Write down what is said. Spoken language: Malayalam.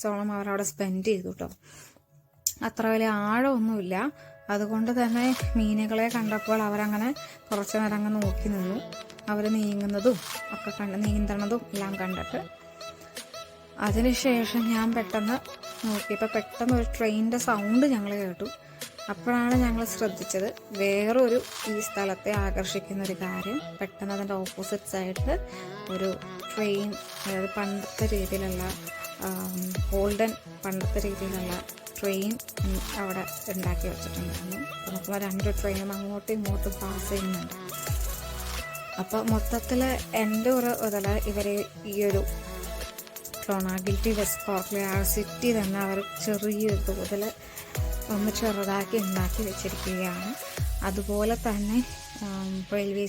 സോളം അവരവിടെ സ്പെൻഡ് ചെയ്തു കേട്ടോ. അത്ര വലിയ ആഴമൊന്നുമില്ല. അതുകൊണ്ട് തന്നെ മീനുകളെ കണ്ടപ്പോൾ അവരങ്ങനെ കുറച്ച് നേരം അങ്ങ് നോക്കി നിന്നു. അവർ നീങ്ങുന്നതും ഒക്കെ നീന്തണതും എല്ലാം കണ്ടിട്ട്. അതിനുശേഷം ഞാൻ പെട്ടെന്ന് നോക്കിയപ്പോൾ പെട്ടെന്ന് ഒരു ട്രെയിനിൻ്റെ സൗണ്ട് ഞങ്ങൾ കേട്ടു. അപ്പോഴാണ് ഞങ്ങൾ ശ്രദ്ധിച്ചത് വേറൊരു ഈ സ്ഥലത്തെ ആകർഷിക്കുന്ന ഒരു കാര്യം. പെട്ടെന്ന് അതിൻ്റെ ഓപ്പോസിറ്റ് സൈഡിൽ ഒരു ട്രെയിൻ, അതായത് പണ്ടത്തെ രീതിയിലുള്ള പണ്ടത്തെ രീതിയിലുള്ള ട്രെയിൻ അവിടെ ഉണ്ടാക്കി വെച്ചിട്ടുണ്ടായിരുന്നു. അപ്പോൾ 2 ട്രെയിനും അങ്ങോട്ടും ഇങ്ങോട്ടും പാസ് ചെയ്യുന്നുണ്ട്. അപ്പോൾ മൊത്തത്തിൽ എൻ്റെ ഒരു ഇതിൽ ഇവർ ഈ ഒരു ക്ലോണാക്കിൽറ്റി വെസ്റ്റ് കോർക്കിലെ ആ സിറ്റി തന്നെ അവർ ചെറിയൊരു തോതിൽ ഒന്ന് ചെറുതാക്കി ഉണ്ടാക്കി വെച്ചിരിക്കുകയാണ്. അതുപോലെ തന്നെ റെയിൽവേ